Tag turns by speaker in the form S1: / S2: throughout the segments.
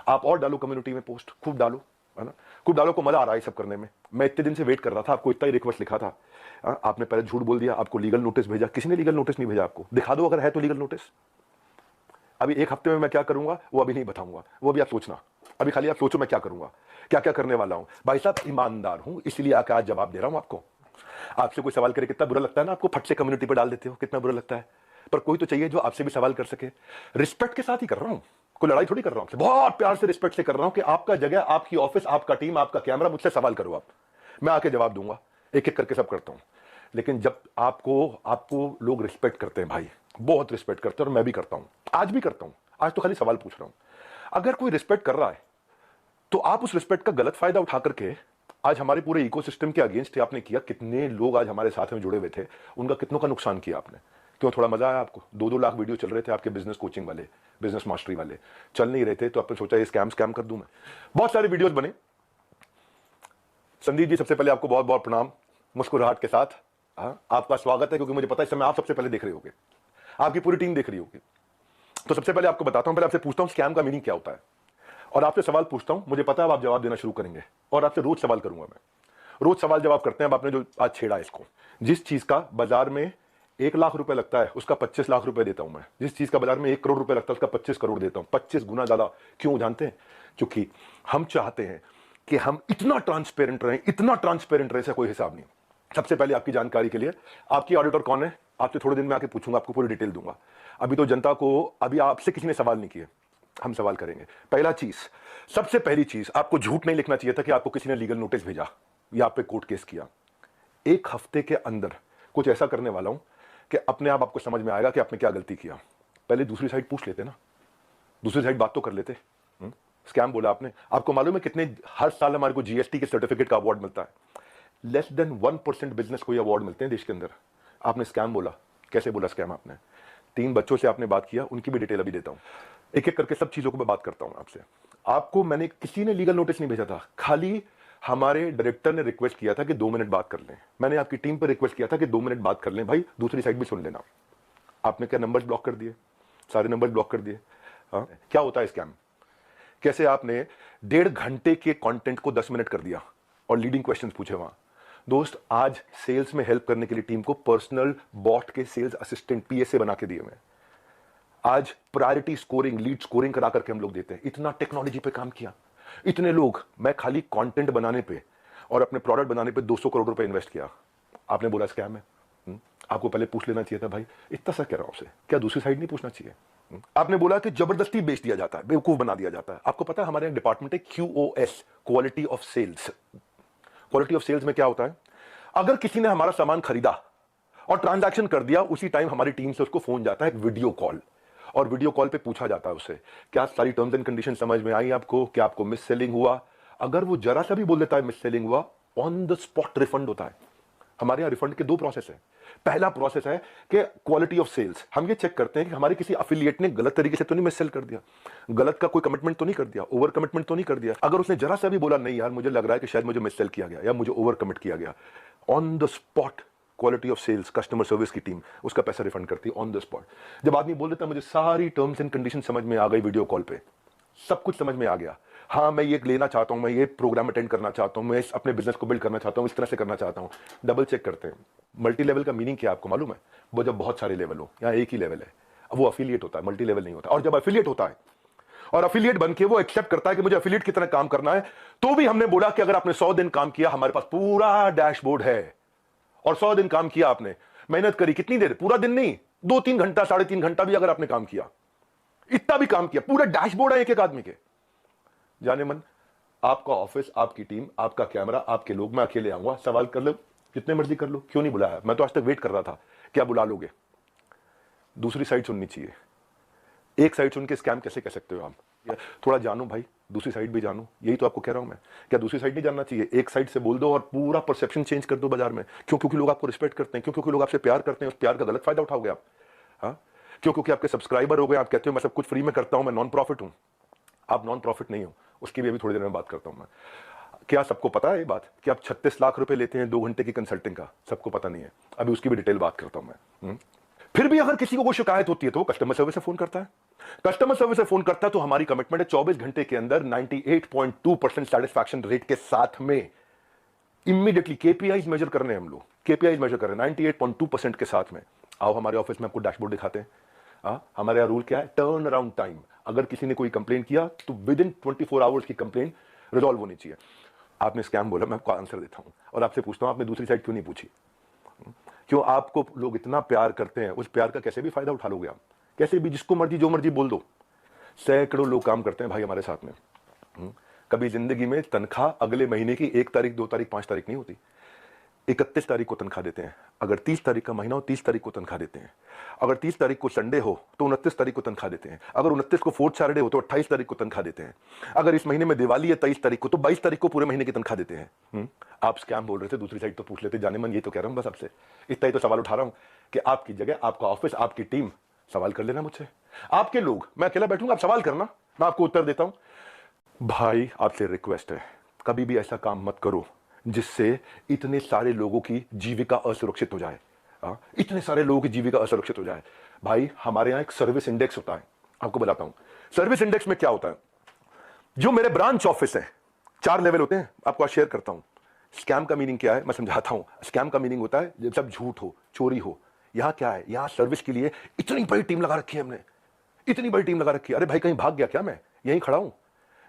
S1: आप और डालो कम्युनिटी में पोस्ट, खूब डालो, है ना, खूब डालो को मजा आ रहा है सब करने में। मैं इतने दिन से वेट कर रहा था, आपको इतना ही रिक्वेस्ट लिखा था, आपने पहले झूठ बोल दिया, आपको लीगल नोटिस भेजा, किसी ने लीगल नोटिस नहीं भेजा आपको, दिखा दो अगर है तो लीगल नोटिस। अभी एक हफ्ते में मैं क्या करूंगा वो अभी नहीं बताऊंगा, वो अभी आप सोचना, अभी खाली आप सोचो मैं क्या करूंगा, क्या क्या करने वाला हूं। भाई साहब ईमानदार हूं इसलिए आकर आज जवाब दे रहा हूं आपको। आपसे कोई सवाल करे कितना बुरा लगता है ना, आपको फट से कम्युनिटी पर डाल देते हो, कितना बुरा लगता है, पर कोई तो चाहिए जो आपसे भी सवाल कर सके। रिस्पेक्ट के साथ ही कर रहा हूं, कोई लड़ाई थोड़ी कर रहा हूं, बहुत प्यार से रिस्पेक्ट से कर रहा हूं कि आपका जगह, आपकी ऑफिस, आपका टीम, आपका कैमरा, मुझसे सवाल करो आप, मैं आके जवाब दूंगा, एक एक करके सब करता हूं। लेकिन जब आपको आपको लोग रिस्पेक्ट करते हैं भाई, बहुत रिस्पेक्ट करते हैं, और मैं भी करता हूं, आज भी करता हूं, आज तो खाली सवाल पूछ रहा हूं। अगर कोई रिस्पेक्ट कर रहा है तो आप उस रिस्पेक्ट का गलत फायदा उठा करके आज हमारे पूरे इकोसिस्टम के अगेंस्ट आपने किया। कितने लोग आज हमारे साथ में जुड़े हुए थे, उनका कितनों का नुकसान किया आपने। क्यों, थोड़ा मजा आया आपको? 2-2 लाख वीडियो चल रहे थे आपके बिजनेस कोचिंग वाले, बिजनेस मास्टरी वाले, चल नहीं रहे थे तो आपने सोचा ये स्कैम कर दूं मैं। बहुत सारे वीडियोस बने। संदीप जी, सबसे पहले आपको बहुत बहुत प्रणाम, मुस्कुराहट के साथ। हाँ, आपका स्वागत है, क्योंकि मुझे पता है इस समय आप सबसे पहले देख रहे होगे, आपकी पूरी टीम देख रही होगी। तो सबसे पहले आपको बताता हूं, पहले आपसे पूछता हूं स्कैम का मीनिंग क्या होता है, और आपसे सवाल पूछता हूं, मुझे पता है आप जवाब देना शुरू करेंगे, और आपसे रोज सवाल करूंगा मैं, रोज सवाल जवाब करते हैं। अब आपने जो आज छेड़ा इसको, जिस चीज का बाजार में 1 लाख रुपए लगता है उसका 25 लाख रुपए देता हूं मैं, जिस चीज का बाजार में 1 करोड़ रुपए लगता है उसका 25 करोड़ देता हूं, 25 गुना ज्यादा। क्यों जानते हैं? क्योंकि हम चाहते हैं कि हम इतना ट्रांसपेरेंट रहें, इतना ट्रांसपेरेंट रहे, कोई हिसाब नहीं। सबसे पहले आपकी जानकारी के लिए, आपकी ऑडिटर कौन है आपसे थोड़े दिन में आके पूछूंगा, आपको पूरी डिटेल दूंगा। अभी तो जनता को, अभी आपसे किसी ने सवाल नहीं किए, हम सवाल करेंगे। पहला चीज, सबसे पहली चीज, आपको झूठ नहीं लिखना चाहिए था कि आपको किसी ने लीगल नोटिस भेजा या आप पे कोर्ट केस किया। 1 हफ्ते के अंदर कुछ ऐसा करने वाला हूं कि अपने आप आपको समझ में आएगा कि आपने क्या गलती किया। पहले दूसरी साइड पूछ लेते ना, दूसरी साइड बात तो कर लेते। स्कैम बोला आपने, आपको मालूम है कितने हर साल हमारे को जीएसटी के सर्टिफिकेट का अवार्ड मिलता है? लेस देन 1% बिजनेस को ये अवार्ड मिलते हैं देश के अंदर। आपने स्कैम बोला, कैसे बोला स्कैम आपने? 3 बच्चों से आपने बात किया, उनकी भी डिटेल अभी देता हूं, एक एक करके सब चीजों को मैं बात करता हूं आपसे। आपको मैंने, किसी ने लीगल नोटिस नहीं भेजा था, खाली हमारे डायरेक्टर ने रिक्वेस्ट किया था कि 2 मिनट बात कर लें। मैंने आपकी टीम पर रिक्वेस्ट किया था कि 2 मिनट बात कर लें भाई, दूसरी साइड भी सुन लेना। आपने क्या नंबर्स ब्लॉक कर दिए, सारे नंबर ब्लॉक कर दिए। हाँ, क्या होता है स्कैम? कैसे आपने 1.5 घंटे के कंटेंट को 10 मिनट कर दिया और लीडिंग क्वेश्चंस पूछे वहां। दोस्त, आज सेल्स में हेल्प करने के लिए टीम को पर्सनल बॉट के सेल्स असिस्टेंट पीएसए बना के दिए मैं। आज प्रायोरिटी स्कोरिंग, लीड स्कोरिंग करा करके हम लोग देते हैं। इतना टेक्नोलॉजी पे काम किया, इतने लोग, मैं खाली कंटेंट बनाने पे और अपने प्रोडक्ट बनाने पे 200 करोड़ रुपए इन्वेस्ट किया। आपने बोला स्कैम है। आपको पहले पूछ लेना चाहिए था भाई, इतना सा कह रहा हूं आपसे, क्या दूसरी साइड नहीं पूछना चाहिए? आपने बोला कि जबरदस्ती बेच दिया जाता है, बेवकूफ बना दिया जाता है। आपको पता है हमारे डिपार्टमेंट है QoS, quality of sales. Quality of sales में क्या होता है? अगर किसी ने हमारा सामान खरीदा और ट्रांजैक्शन कर दिया, उसी टाइम हमारी टीम से उसको फोन जाता है, एक वीडियो कॉल, और वीडियो कॉल पे पूछा जाता है उससे, क्या सारी टर्म्स एंड कंडीशन समझ में आई आपको, क्या आपको मिस सेलिंग हुआ? अगर वो जरा सा भी बोल देता है मिस सेलिंग हुआ, ऑन द स्पॉट रिफंड होता है। हमारे यहां रिफंड के 2 प्रोसेस है। पहला प्रोसेस है कि क्वालिटी ऑफ सेल्स, हम ये चेक करते हैं कि हमारे किसी एफिलिएट ने गलत तरीके से तो नहीं मिस सेल कर दिया, गलत का कोई कमिटमेंट तो नहीं कर दिया, ओवर कमिटमेंट तो नहीं कर दिया। अगर उसने जरा सा भी बोला नहीं यार मुझे लग रहा है कि शायद मुझे मिस सेल किया गया या मुझे ओवर कमिट किया गया, on the spot quality of sales, customer service की टीम उसका पैसा रिफंड करती है ऑन द स्पॉट। जब आदमी बोल देता मुझे सारी टर्म्स एंड कंडीशन समझ में आ गई, वीडियो कॉल पे सब कुछ समझ में आ गया, हाँ मैं ये लेना चाहता हूं, मैं ये प्रोग्राम अटेंड करना चाहता हूं, मैं अपने बिजनेस को बिल्ड करना चाहता हूं, इस तरह से करना चाहता हूं, डबल चेक करते हैं। मल्टी लेवल का मीनिंग क्या आपको मालूम है? वो जब बहुत सारे लेवल हो, यहाँ एक ही लेवल है, अब वो अफिलिएट होता है, मल्टी लेवल नहीं होता। और जब अफिलिएट होता है और अफिलिएट बन के वो एक्सेप्ट करता है कि मुझे अफिलिएट की तरह काम करना है, तो भी हमने बोला कि अगर आपने 100 दिन काम किया, हमारे पास पूरा डैशबोर्ड है, और 100 दिन काम किया आपने, मेहनत करी, कितनी देर? पूरा दिन नहीं, 2-3 घंटा, 3.5 घंटा भी अगर आपने काम किया, इतना भी काम किया, पूरा डैशबोर्ड है एक एक आदमी के। जाने मन, आपका ऑफिस, आपकी टीम, आपका कैमरा, आपके लोग, मैं अकेले आऊंगा, सवाल कर लो जितने मर्जी कर लो, क्यों नहीं बुलाया? मैं तो आज तक वेट कर रहा था, क्या बुला लोगे? दूसरी साइड सुननी चाहिए। एक साइड सुन के स्कैम कैसे कह सकते हो आप? थोड़ा जानो भाई, दूसरी साइड भी जानो, यही तो आपको कह रहा हूं मैं। क्या दूसरी साइड नहीं जानना चाहिए? एक साइड से बोल दो और पूरा परसेप्शन चेंज कर दो बाजार में। क्यों? क्योंकि लोग आपको रिस्पेक्ट करते हैं, क्यों? क्योंकि लोग आपसे प्यार करते हैं, उस प्यार का गलत फायदा उठाओगे आप। हाँ, क्यों? क्योंकि आपके सब्सक्राइबर हो गए, आप कहते हो मैं सब कुछ फ्री में करता हूं, मैं नॉन प्रॉफिट हूं। आप नॉन प्रॉफिट नहीं हो, उसकी भी अभी थोड़ी देर में बात करता हूं मैं। क्या सबको पता है ये बात कि आप 36 लाख रुपए लेते हैं 2 घंटे की कंसल्टिंग का? सबको पता नहीं है, अभी उसकी भी डिटेल बात करता हूं मैं। फिर भी अगर किसी को कोई शिकायत होती है तो वो कस्टमर सर्विस से फोन करता है। कस्टमर सर्विस से फोन करता है तो हमारी कमिटमेंट है 24 घंटे के अंदर 98.2% सेटिस्फैक्शन रेट के साथ में इमीडिएटली केपीआईज मेजर कर रहे हैं हम लोग, केपीआईज मेजर कर रहे हैं 98.2% के साथ में। आओ हमारे ऑफिस में आपको डैशबोर्ड दिखाते हैं। हमारे यहाँ रूल क्या है, टर्न अराउंड टाइम। अगर किसी ने कोई कंप्लेन किया तो विद इन 24 आवर्स की कंप्लेन रिजॉल्व होनी चाहिए। आपने स्कैम बोला, मैं आपको आंसर देता हूं और आपसे पूछता हूं आपने दूसरी साइड क्यों नहीं पूछी? क्यों आपको लोग इतना प्यार करते हैं, उस प्यार का कैसे भी फायदा उठा लोगे आप, कैसे भी जिसको मर्जी जो मर्जी बोल दो। सैकड़ों लोग काम करते हैं भाई हमारे साथ में। कभी जिंदगी में तनख्वाह अगले महीने की 1 तारीख 2 तारीख 5 तारीख नहीं होती, 31 तारीख को तनख्वाह देते हैं। अगर 30 तारीख का महीना हो 30 तारीख को तनख्वाह देते हैं। अगर 30 तारीख को संडे हो तो 29 तारीख को तनख्वाह देते हैं। अगर 29 को फोर्थ सैटरडे हो तो 28 तारीख को तनख्वाह देते हैं। अगर इस महीने में दिवाली है 23 तारीख को तो 22 तारीख को पूरे महीने की तनख्वाह देते हैं। आप स्कैम बोल रहे थे, दूसरी साइड तो पूछ लेते। जाने मन ये तो कह रहा हूं बस आपसे, इतना ही तो सवाल उठा रहा हूं कि आपकी जगह आपका ऑफिस आपकी टीम सवाल कर लेना मुझसे। आपके लोग, मैं अकेला बैठूंगा, आप सवाल करना, मैं आपको उत्तर देता हूं। भाई आपसे रिक्वेस्ट है, कभी भी ऐसा काम मत करो जिससे इतने सारे लोगों की जीविका असुरक्षित हो जाए। इतने सारे लोगों की जीविका असुरक्षित हो जाए। भाई हमारे यहां एक सर्विस इंडेक्स होता है, आपको बताता हूं। सर्विस इंडेक्स में क्या होता है, जो मेरे ब्रांच ऑफिस है 4 लेवल होते हैं, आपको आज शेयर करता हूं। स्कैम का मीनिंग क्या है मैं समझाता हूं। स्कैम का मीनिंग होता है जब सब झूठ हो, चोरी हो। यहां क्या है, यहां सर्विस के लिए इतनी बड़ी टीम लगा रखी है हमने, इतनी बड़ी टीम लगा रखी है। अरे भाई कहीं भाग गया क्या? मैं यहीं खड़ा हूं।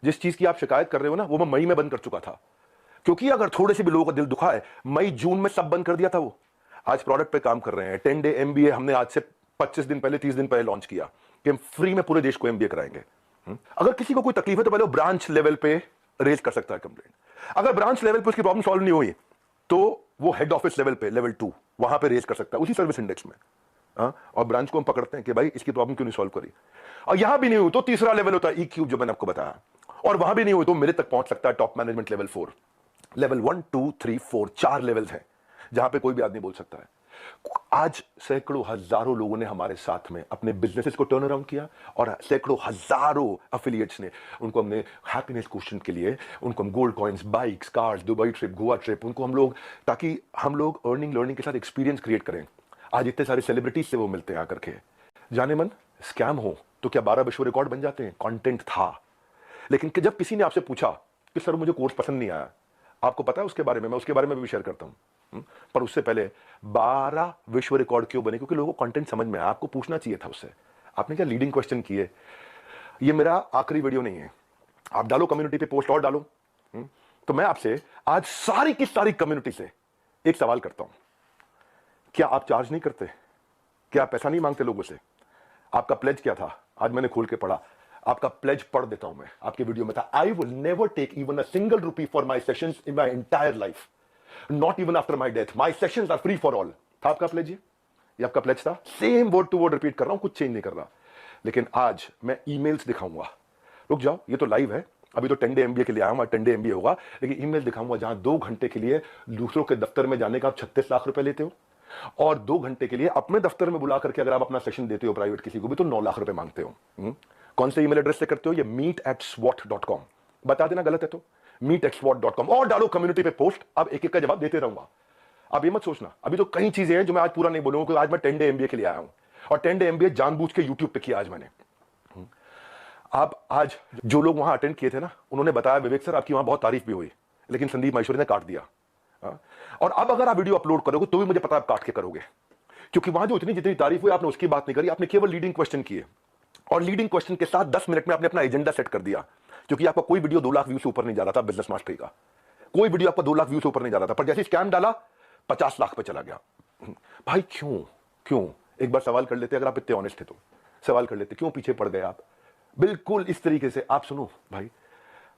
S1: जिस चीज की आप शिकायत कर रहे हो ना, वो मैं मई में बंद कर चुका था, क्योंकि अगर थोड़े से भी लोगों का दिल दुखा है, मई जून में सब बंद कर दिया था। वो आज प्रोडक्ट पे काम कर रहे हैं। 10 डे एमबीए हमने आज से 25 दिन पहले 30 दिन पहले लॉन्च किया कि हम फ्री में पूरे देश को एमबीए कराएंगे। अगर किसी को कोई तकलीफ है तो पहले वो ब्रांच लेवल पे रेज कर सकता है कंप्लेंट। अगर ब्रांच लेवल पे उसकी प्रॉब्लम सॉल्व नहीं हुई तो वो हेड ऑफिस लेवल पे, लेवल 2, वहां पे रेज कर सकता है उसी सर्विस इंडेक्स में। और ब्रांच को हम पकड़ते हैं कि भाई इसकी प्रॉब्लम क्यों नहीं सॉल्व करी। और यहां भी नहीं हुई तो तीसरा लेवल होता है EQ, जो मैंने आपको बताया। और वहां भी नहीं हुई तो मेरे तक पहुंच सकता है top management level 4। Level 1 2 3 4 4 levels हैं जहां पे कोई भी आदमी बोल सकता है। आज सैकड़ों हजारों लोगों ने हमारे साथ में अपने बिजनेसेस को टर्न अराउंड किया और सैकड़ों हजारों एफिलिएट्स ने, उनको हमने हैप्पीनेस क्वेश्चन के लिए उनको हम gold coins, bikes, cars, Dubai trip, Goa trip, उनको हम लोग, ताकि हम लोग अर्निंग लर्निंग के साथ एक्सपीरियंस क्रिएट करें। आज इतने सारे सेलिब्रिटीज से वो मिलते हैं आकर के। जाने मन स्कैम हो तो क्या 12 विश्व रिकॉर्ड बन जाते हैं? कंटेंट था, लेकिन जब किसी ने आपसे पूछा कि सर मुझे कोर्स पसंद नहीं आया, आपको पता है उसके बारे में, मैं उसके बारे में भी शेयर करता हूं। पर उससे पहले 12 विश्व रिकॉर्ड क्यों बने? क्योंकि लोगों को कंटेंट समझ में आया। आपको पूछना चाहिए था उससे। आपने क्या लीडिंग क्वेश्चन किए। ये मेरा आखिरी वीडियो नहीं है, आप डालो कम्युनिटी पे पोस्ट और डालो। तो मैं आपसे आज सारी की सारी कम्युनिटी से एक सवाल करता हूं, क्या आप चार्ज नहीं करते? क्या आप पैसा नहीं मांगते लोगों से? आपका प्लेज क्या था? आज मैंने खोल के पढ़ा, आपका प्लेज पढ़ देता हूं मैं। आपके वीडियो में था, I will never take even a single rupee for my sessions in my entire life, not even after my death, my sessions are free for all. था आपका प्लेज? ये आपका प्लेज था। Same word to word repeat कर रहा हूं, कुछ change नहीं कर रहा। लेकिन आज मैं ईमेल्स दिखाऊंगा। रुक जाओ, ये तो लाइव है, अभी तो 10 डे एमबीए के लिए आया हूं, 10 डे एमबीए होगा, लेकिन ईमेल दिखाऊंगा जहां 2 घंटे के लिए दूसरों के दफ्तर में जाने का आप 36 लाख रुपए लेते हो, और 2 घंटे के लिए अपने दफ्तर में बुला करके अगर आप अपना सेशन देते हो प्राइवेट किसी को भी तो 9 लाख रुपए मांगते हो। कौन से ईमेल एड्रेस से करते हो? ये meet@swat.com। बता देना गलत है तो meet@swat.com, और डालो कम्युनिटी पे पोस्ट। अब एक एक का जवाब देते रहूंगा। अब ये मत सोचना, अभी तो कई चीजें हैं जो मैं आज पूरा नहीं बोलूंगा, क्योंकि आज मैं 10 डे एमबीए के लिए आया हूं, और 10 डे एमबीए जानबूझ के यूट्यूब पे किया आज मैंने। आप आज जो लोग वहां अटेंड किए थे ना, उन्होंने बताया विवेक सर आपकी वहां बहुत तारीफ भी हुई, लेकिन संदीप माहेश्वरी ने काट दिया। और अब अगर आप वीडियो अपलोड करोगे तो भी मुझे पता है आप काट के करोगे, क्योंकि वहां जो इतनी जितनी तारीफ हुई आपने उसकी बात नहीं करी, आपने केवल लीडिंग क्वेश्चन किए, और लीडिंग क्वेश्चन के साथ 10 मिनट में आपने अपना एजेंडा सेट कर दिया। क्योंकि आपका कोई वीडियो 2 लाख व्यू से ऊपर नहीं जा रहा था बिजनेस मास्टरी का, कोई वीडियो आपका 2 लाख व्यू से ऊपर नहीं जा रहा था, पर जैसे स्कैम डाला 50 लाख पे चला गया। भाई क्यों क्यों? एक बार सवाल कर लेते, अगर आप इतने ऑनेस्ट थे तो सवाल कर लेते, क्यों पीछे पड़ गए आप? बिल्कुल इस तरीके से आप सुनो भाई,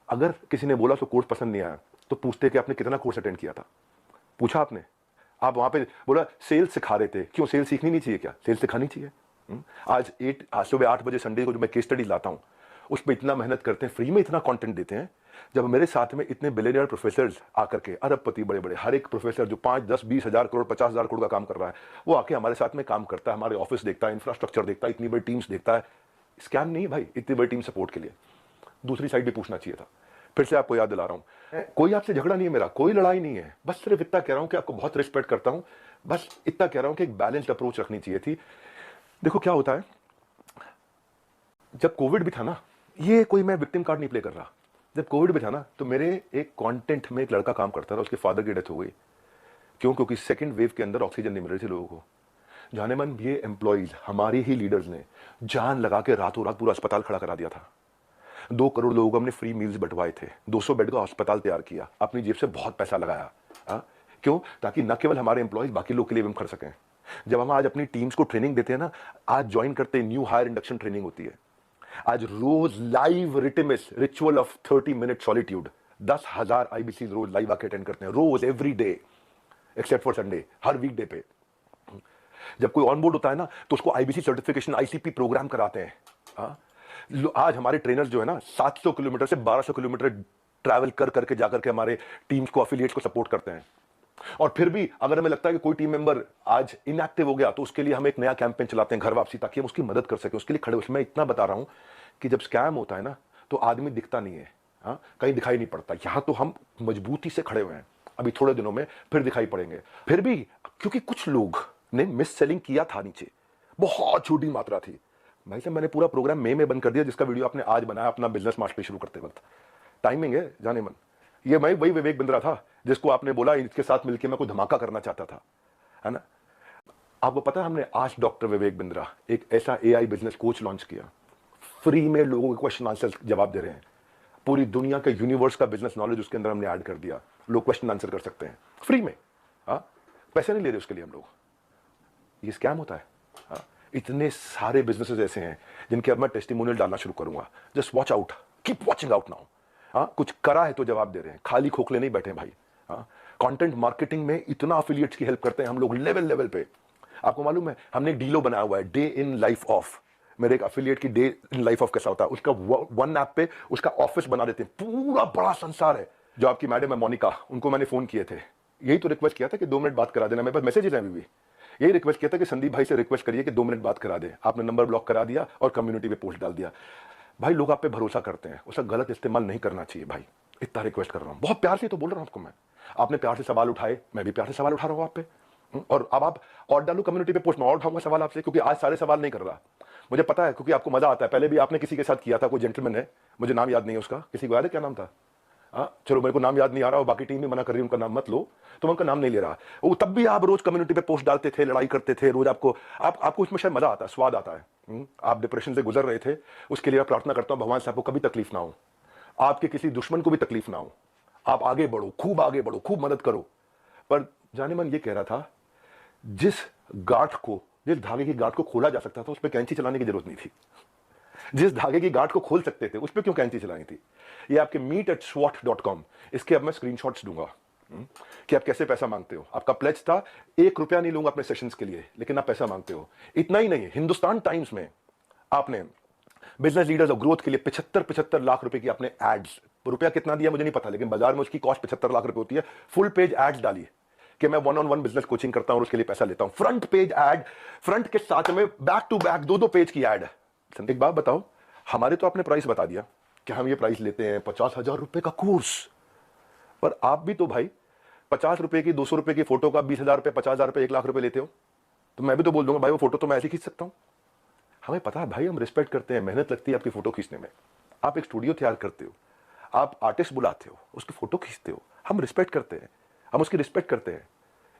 S1: अगर किसी ने बोला तो कोर्स पसंद नहीं आया तो पूछते कि आपने कितना कोर्स अटेंड किया था, पूछा आपने? आप वहां पे बोला सेल्स सिखा रहे थे, क्यों सेल्स सीखनी नहीं चाहिए? क्या सेल्स सिखानी चाहिए? आज सुबह 8 बजे संडे को जो मैं केस स्टडी लाता हूं उस पर इतना मेहनत करते हैं, फ्री में इतना कंटेंट देते हैं। जब मेरे साथ में इतने बिलियनियर प्रोफेसर्स आकर के, अरबपति बड़े बड़े, हर एक प्रोफेसर जो 5 10 20 हजार करोड़ 50 हजार करोड़ का काम कर रहा है, वो आके हमारे साथ में काम करता है, हमारे ऑफिस देखता है, इंफ्रास्ट्रक्चर देखता है, इतनी बड़ी टीम्स देखता है। स्कैम नहीं है भाई, इतनी बड़ी टीम सपोर्ट के लिए। दूसरी साइड भी पूछना चाहिए था। फिर से आपको याद दिला रहा हूं, कोई आपसे झगड़ा नहीं है मेरा, कोई लड़ाई नहीं है, बस सिर्फ इतना कह रहा हूं कि आपको बहुत रिस्पेक्ट करता हूं, बस इतना कह रहा हूं कि एक बैलेंस्ड अप्रोच रखनी चाहिए थी। देखो क्या होता है, जब कोविड भी था ना, ये कोई मैं विक्टिम कार्ड नहीं प्ले कर रहा, जब कोविड भी था ना तो मेरे एक कंटेंट में एक लड़का काम करता था, उसके फादर की डेथ हो गई। क्यों? क्योंकि सेकंड वेव के अंदर ऑक्सीजन नहीं मिल रही थी लोगों को। जाने मन ये एम्प्लॉइज, हमारे ही लीडर्स ने जान लगा के रातों रात पूरा अस्पताल खड़ा करा दिया था। 2 करोड़ लोगों को हमने फ्री मील्स बंटवाए थे, 200 बेड का अस्पताल तैयार किया, अपनी जेब से बहुत पैसा लगाया। क्यों? ताकि न केवल हमारे एम्प्लॉइज, बाकी लोग के लिए भी हम कर सकें। जब हम आज अपनी टीम्स को ट्रेनिंग देते हैं ना, आज ज्वाइन करते हैं, न्यू हायर इंडक्शन ट्रेनिंग होती है, आज रोज लाइव रिटिमिस ritual of 30 minute solitude, 10,000 IBC रोज लाइव आके अटेंड करते हैं, रोज every day except for Sunday, हर वीकडे पे। जब कोई ऑन बोर्ड होता है ना तो उसको आईबीसी सर्टिफिकेशन, आईसीपी प्रोग्राम कराते हैं। आज हमारे ट्रेनर्स जो है ना 700 किलोमीटर से 1200 किलोमीटर ट्रैवल कर करके जाकर के हमारे टीम्स को, अफिलिएट्स को सपोर्ट करते हैं। और फिर भी अगर हमें लगता है कि कोई टीम मेंबर आज इनएक्टिव हो गया तो उसके लिए हम एक नया कैंपेन चलाते हैं, घर वापसी, ताकि हम उसकी मदद कर सकें, उसके लिए खड़े हो। मैं इतना बता रहा हूं कि जब स्कैम होता है ना तो आदमी दिखता नहीं है, कहीं दिखाई नहीं पड़ता। यहां तो हम मजबूती से खड़े हुए हैं, अभी थोड़े दिनों में फिर दिखाई पड़ेंगे। फिर भी क्योंकि कुछ लोग ने मिस सेलिंग किया था, नीचे बहुत छोटी मात्रा थी। भाई साहब मैंने पूरा प्रोग्राम मई में बंद कर दिया, जिसका वीडियो आपने आज बनाया अपना बिजनेस मास्टरी शुरू करते वक्त। टाइमिंग है जाने मन, ये मैं वही विवेक बिंद्रा था जिसको आपने बोला इसके साथ मिलकर मैं कोई धमाका करना चाहता था, है ना। आपको पता है हमने आज डॉक्टर विवेक बिंद्रा एक ऐसा एआई बिजनेस कोच लॉन्च किया, फ्री में लोगों के क्वेश्चन आंसर जवाब दे रहे हैं। पूरी दुनिया के यूनिवर्स का बिजनेस नॉलेज उसके अंदर हमने ऐड कर दिया, लोग क्वेश्चन आंसर कर सकते हैं फ्री में। पैसे नहीं ले रहे उसके लिए हम लोग। ये स्कैम होता है। इतने सारे बिजनेसेस ऐसे हैं जिनके अब मैं टेस्टिमोनियल डालना शुरू करूंगा। Just watch out, keep watching out now. कुछ करा है तो जवाब दे रहे हैं, खाली खोखले नहीं बैठे भाई। कंटेंट मार्केटिंग में इतना एफिलिएट्स की हेल्प करते हैं हम लोग लेवल पे। आपको मालूम है हमने एक डीलो बनाया हुआ है, डे इन लाइफ ऑफ। मेरे एक एफिलिएट की डे इन लाइफ ऑफ कैसा होता है, उसका वन ऐप पे उसका ऑफिस बना देते हैं, पूरा बड़ा संसार है। जो आपकी मैडम है मोनिका, उनको मैंने फोन किए थे, यही तो रिक्वेस्ट किया था कि 2 मिनट बात करा देना। मेरे पास मैसेजेस हैं अभी भी, यही रिक्वेस्ट किया था कि संदीप भाई से रिक्वेस्ट करिए कि 2 मिनट बात करा दे। आपने नंबर ब्लॉक करा दिया और कम्युनिटी पे पोस्ट डाल दिया। भाई लोग आप पे भरोसा करते हैं, उसका गलत इस्तेमाल नहीं करना चाहिए भाई। इतना रिक्वेस्ट कर रहा हूं, बहुत प्यार से तो बोल रहा हूं आपको मैं। आपने प्यार से सवाल उठाए, मैं भी प्यार से सवाल उठा रहा हूं आप पे। और अब आप और डालू कम्युनिटी पे पोस्ट, मैं और उठाऊंगा सवाल आपसे, क्योंकि आज सारे सवाल नहीं कर रहा। मुझे पता है, क्योंकि आपको मजा आता है। पहले भी आपने किसी के साथ किया था, कोई जेंटलमैन है, मुझे नाम याद नहीं है उसका, किसी को याद है क्या नाम था? चलो मेरे को नाम याद नहीं आ रहा और बाकी टीम भी मना कर रही है उनका नाम मत लो, तो मैं उनका नाम नहीं ले रहा। वो तब भी आप रोज कम्युनिटी पे पोस्ट डालते थे, लड़ाई करते थे रोज। आपको उसमें शायद मजा आता है, स्वाद आता है। आप डिप्रेशन से गुजर रहे थे, उसके लिए मैं प्रार्थना करता हूं भगवान से आपको कभी तकलीफ ना हो, आपके किसी दुश्मन को भी तकलीफ ना हो। आप आगे बढ़ो, खूब आगे बढ़ो, खूब मदद करो। पर जाने मन ये कह रहा था, जिस धागे की गांठ को खोला जा सकता था उस पर कैंची चलाने की जरूरत नहीं थी। जिस धागे की गांठ को खोल सकते थे उस पर क्यों कैंची चलानी थी? ये आपके meet@swat.com, इसके अब मैं स्क्रीनशॉट्स दूंगा कि आप कैसे पैसा मांगते हो। आपका प्लेज था 1 रुपया नहीं लूंगा अपने सेशंस के लिए, लेकिन आप पैसा मांगते हो। इतना ही नहीं, हिंदुस्तान टाइम्स में आपने बिजनेस लीडर्स और ग्रोथ के लिए 75 लाख रुपए की आपने एड्स, रुपया कितना दिया मुझे नहीं पता, लेकिन बाजार में उसकी कॉस्ट 75 लाख रुपए होती है। फुल पेज एड्स डाली कि मैं 1-on-1 बिजनेस कोचिंग करता हूं और उसके लिए पैसा लेता हूं। फ्रंट पेज एड, फ्रंट के साथ में बैक टू बैक 2-2 पेज की एड। एक बात बताओ, हमारे तो आपने प्राइस बता दिया कि हम ये प्राइस लेते हैं 50,000 रुपए का कोर्स, पर आप भी तो भाई 50 रुपए की, 200 रुपए की फोटो का 20,000 रुपए, 50,000 रुपए, 1 लाख रुपए लेते हो। तो मैं भी तो बोल दूंगा भाई वो फोटो तो मैं ऐसे खींच सकता हूं। हमें पता है भाई, हम रिस्पेक्ट करते हैं, मेहनत लगती है आपकी फोटो खींचने में। आप एक स्टूडियो तैयार करते हो, आप आर्टिस्ट बुलाते हो, उसकी फोटो खींचते हो, हम रिस्पेक्ट करते हैं, हम उसकी रिस्पेक्ट करते हैं।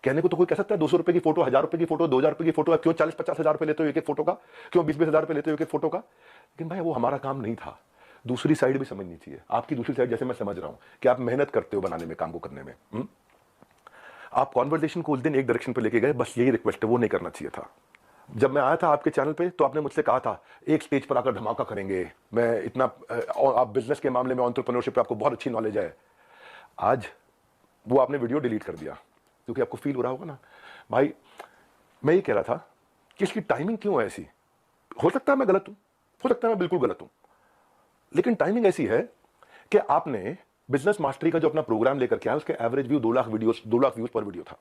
S1: कहने को तो कोई कह सकता है 200 रुपए की फोटो, 1,000 रुपए की फोटो, 2,000 रुपए की फोटो, क्यों 40-50 हजार रुपए लेते हो एक फोटो का, क्यों 20-20 हजार रुपए लेते हो एक फोटो का? लेकिन भाई वो हमारा काम नहीं था। दूसरी साइड भी समझनी चाहिए, आपकी दूसरी साइड जैसे मैं समझ रहा हूं कि आप मेहनत करते हो बनाने में, काम को करने में। आप कॉन्वर्सेशन को उस दिन एक डायरेक्शन पे लेके गए, बस यही रिक्वेस्ट है, वो नहीं करना चाहिए था। जब मैं आया था आपके चैनल पे तो आपने मुझसे कहा था एक स्टेज पर आकर धमाका करेंगे, मैं इतना, और आप बिजनेस के मामले में, एंटरप्रेन्योरशिप पे आपको बहुत अच्छी नॉलेज है। आज वो आपने वीडियो डिलीट कर दिया क्योंकि आपको फील हो रहा होगा ना भाई। मैं ये कह रहा था कि इसकी टाइमिंग क्यों है ऐसी? हो सकता है मैं गलत हूं, हो सकता है मैं बिल्कुल गलत हूं, लेकिन टाइमिंग ऐसी है कि आपने बिजनेस मास्टरी का जो अपना प्रोग्राम लेकर के आया, उसके एवरेज व्यू 2 लाख व्यूज पर वीडियो था।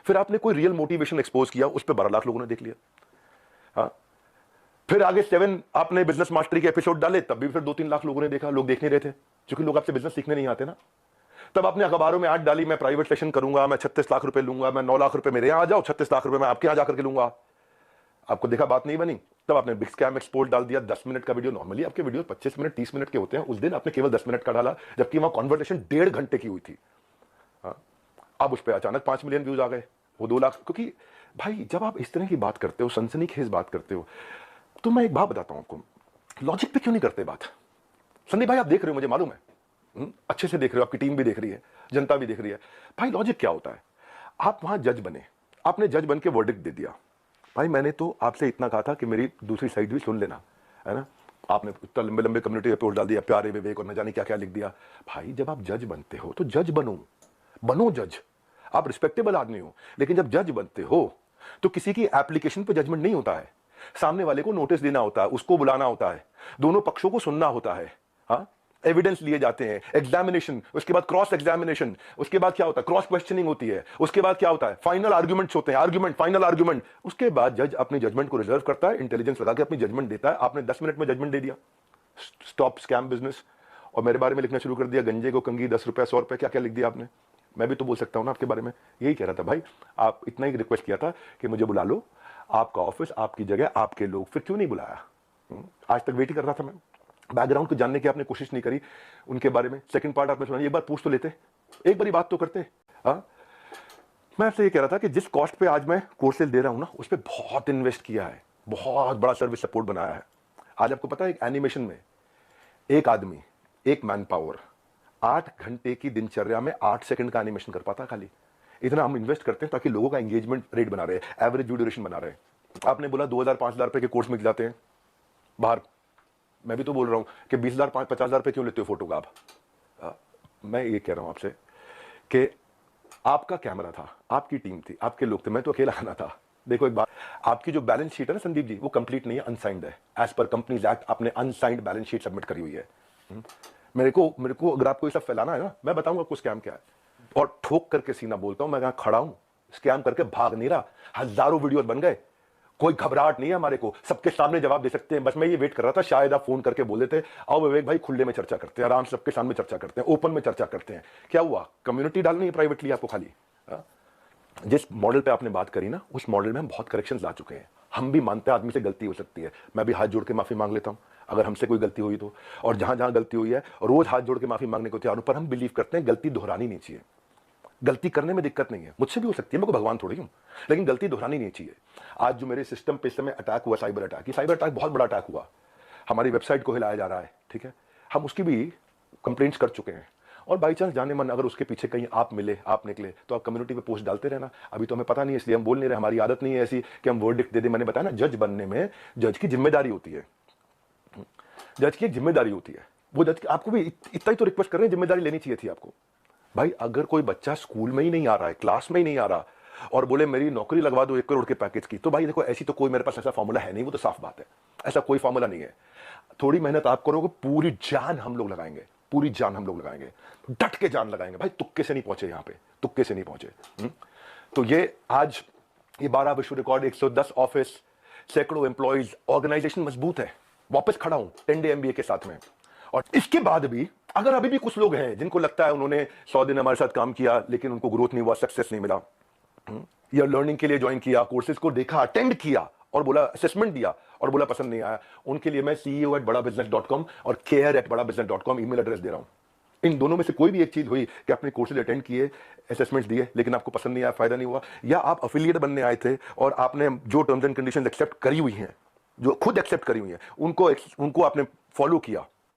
S1: फिर आपने कोई रियल मोटिवेशन एक्सपोज किया, उस पर 12 लाख लोगों ने देख लिया। फिर आगे 7 आपने बिजनेस मास्टरी के एपिसोड डाले, तब भी फिर 2-3 लाख लोगों ने देखा। लोग देख नहीं रहे थे क्योंकि लोग आपसे बिजनेस सीखने नहीं आते ना। तब आपने अखबारों में ऐड डाली, मैं प्राइवेट सेशन करूंगा, मैं 36 लाख रुपए लूंगा, मैं 9 लाख रुपए मेरे यहां आ जाओ, 36 लाख रुपए मैं आपके यहां जाकर के लूंगा। आपको देखा बात नहीं बनी, तब आपने बिग स्कैम एक्सपोर्ट डाल दिया। 10 मिनट का वीडियो, नॉर्मली आपके वीडियो 25 मिनट 30 मिनट के होते हैं, उस दिन आपने केवल 10 मिनट का डाला, जबकि वहां कॉन्वर्सेशन 1.5 घंटे की हुई थी। अब उस पर अचानक 5 मिलियन व्यूज आ गए, वो 2 लाख। क्योंकि भाई जब आप इस तरह की बात करते हो, सनसनीखेज बात करते हो, तो मैं एक बात बताता हूं आपको, लॉजिक पे क्यों नहीं करते बात। संदीप भाई आप देख रहे हो, मुझे मालूम है, अच्छे से देख रहे हो, आपकी टीम भी देख रही है, जनता भी देख रही है। भाई लॉजिक क्या होता है, आप वहां जज बने, आपने जज बन के वर्डिक्ट दे दिया। भाई मैंने तो आपसे इतना कहा था कि मेरी दूसरी साइड भी सुन लेना, है ना। आपने इतना लंबे लंबे कम्युनिटी पोस्ट डाल दिया, प्यारे विवेक और न जाने क्या क्या लिख दिया। भाई जब आप जज बनते हो तो जज बनो जज। आप रिस्पेक्टेबल आदमी हो, लेकिन जब जज बनते हो तो किसी की एप्लीकेशन पे जजमेंट नहीं होता है, सामने वाले को नोटिस देना होता है, उसको बुलाना होता है, दोनों पक्षों को सुनना होता है। हाँ, एविडेंस लिए जाते हैं, एग्जामिनेशन, उसके बाद क्रॉस एग्जामिनेशन, उसके बाद क्या होता है, क्रॉस क्वेश्चनिंग होती है, उसके बाद क्या होता है, फाइनल आर्ग्यूमेंट्स होते हैं, आर्ग्यूमेंट, फाइनल आर्ग्यूमेंट। उसके बाद जज अपनी जजमेंट को रिजर्व करता है, इंटेलिजेंस लगा के अपनी जजमेंट देता है। आपने 10 मिनट में जजमेंट दे दिया, स्टॉप स्कैम बिजनेस, और मेरे बारे में लिखना शुरू कर दिया, गंजे को कंगी, 10 रुपए 100 रुपए, क्या क्या लिख दिया आपने। मैं भी तो बोल सकता हूं ना आपके बारे में, यही कह रहा था भाई। आप इतना ही रिक्वेस्ट किया था कि मुझे बुला लो, आपका ऑफिस, आपकी जगह, आपके लोग, फिर क्यों नहीं बुलाया। आज तक वेट ही कर रहा था मैं, बैकग्राउंड को जानने की आपने कोशिश नहीं करी उनके बारे में। सेकंड पार्ट आपने सुना, एक बार पूछ तो लेते, एक बारी बात तो करते। हाँ, मैं आपसे ये कह रहा था कि जिस कॉस्ट पे आज मैं कोर्सेज दे रहा हूं ना, उस पर बहुत इन्वेस्ट किया है, बहुत बड़ा सर्विस सपोर्ट बनाया है। आज आपको पता है, एक एनिमेशन में एक आदमी, एक मैन पावर 8 घंटे की दिनचर्या में 8 सेकंड का एनिमेशन कर पाता। खाली इतना हम इन्वेस्ट करते हैं ताकि लोगों का एंगेजमेंट रेट बना रहे, एवरेज व्यू ड्यूरेशन बना रहे। आपने बोला 2,000-5,000 रुपए के कोर्स मिल जाते हैं बाहर, मैं भी तो बोल रहा हूं कि 20,000-50,000 रुपए क्यों लेते हो फोटो का आप। मैं ये कह रहा हूं आपसे कि आपका कैमरा था, आपकी टीम थी, आपके लोग थे, मैं तो अकेला आना था। देखो एक बात, आपकी जो बैलेंस शीट है ना संदीप जी, वो कंप्लीट नहीं है, अनसाइंड है। एज पर कंपनीज एक्ट आपने अनसाइंड बैलेंस शीट सबमिट करी हुई है। मेरे को अगर आपको ये सब फैलाना है ना, मैं बताऊंगा आपको स्कैम क्या है, और ठोक करके सीना बोलता हूं, मैं यहां खड़ा हूं, स्कैम करके भाग नहीं रहा। हजारों वीडियोस बन गए, कोई घबराहट नहीं है हमारे को, सबके सामने जवाब दे सकते हैं। बस मैं ये वेट कर रहा था, शायद आप फोन करके बोल देते, आओ विवेक भाई खुले में चर्चा करते हैं, आराम से सबके सामने चर्चा करते हैं, ओपन में चर्चा करते हैं। क्या हुआ, कम्युनिटी डालनी है प्राइवेटली आपको खाली। जिस मॉडल पे आपने बात करी ना, उस मॉडल में हम बहुत करेक्शंस ला चुके हैं। हम भी मानते हैं आदमी से गलती हो सकती है, मैं भी हाथ जोड़ के माफी मांग लेता हूं अगर हमसे कोई गलती हुई तो। और जहां जहां गलती हुई है रोज हाथ जोड़ के माफी मांगने को तैयार हूं, पर हम बिलीव करते हैं गलती दोहरानी नहीं चाहिए। गलती करने में दिक्कत नहीं है, मुझसे भी हो सकती है, मैं को भगवान थोड़ी हूं, लेकिन गलती दोहरानी नहीं चाहिए। आज जो मेरे सिस्टम पे इस समय अटैक हुआ, साइबर अटैक, ये साइबर अटैक बहुत बड़ा अटैक हुआ, हमारी वेबसाइट को हिलाया जा रहा है, ठीक है, हम उसकी भी कंप्लेंट्स कर चुके हैं। और बाई चांस जाने मन अगर उसके पीछे कहीं आप मिले, आप निकले, तो आप कम्युनिटी पे पोस्ट डालते रहना। अभी तो हमें पता नहीं है, इसलिए हम बोल नहीं रहे, हमारी आदत नहीं है ऐसी कि हम वर्डिक्ट दे दें। मैंने बताया ना, जज बनने में जज की जिम्मेदारी होती है, जज की एक जिम्मेदारी होती है। वो जज आपको भी इतना ही तो रिक्वेस्ट कर रहे हैं, जिम्मेदारी लेनी चाहिए थी आपको। भाई अगर कोई बच्चा स्कूल में ही नहीं आ रहा है, क्लास में ही नहीं आ रहा, और बोले मेरी नौकरी लगवा दो 1 करोड़ के पैकेज की, तो भाई देखो ऐसी तो कोई मेरे पास ऐसा फॉर्मूला है नहीं, वो तो साफ बात है, ऐसा कोई फॉर्मूला नहीं है। थोड़ी मेहनत आप करोगे, पूरी जान हम लोग लगाएंगे, पूरी जान हम लोग लगाएंगे, डट के जान लगाएंगे भाई। तुक्के से नहीं पहुंचे यहाँ पे, तुक्के से नहीं पहुंचे। तो ये आज ये 12 विश्व रिकॉर्ड, 110 ऑफिस, सैकड़ों एम्प्लॉइज, ऑर्गेनाइजेशन मजबूत है, वापस खड़ा हूं 10 डे MBA के साथ में। और इसके बाद भी अगर अभी भी कुछ लोग हैं जिनको लगता है उन्होंने 100 दिन हमारे साथ काम किया लेकिन उनको ग्रोथ नहीं हुआ, सक्सेस नहीं मिला, या लर्निंग के लिए ज्वाइन किया, कोर्सेज को देखा, अटेंड किया और बोला, असेसमेंट दिया और बोला पसंद नहीं आया, उनके लिए मैं CEO@badabusiness.com और care@badabusiness.com ईमेल एड्रेस दे रहा हूं। इन दोनों में से कोई भी एक चीज हुई कि आपने कोर्सेज अटेंड किए, असेसमेंट दिए, लेकिन आपको पसंद नहीं आया, फायदा नहीं हुआ, या आप अफिलिएट बनने आए थे और आपने जो टर्म्स एंड कंडीशंस एक्सेप्ट करी हुई हैं, जो खुद एक्सेप्ट करी हुई हैं, उनको आपने फॉलो किया,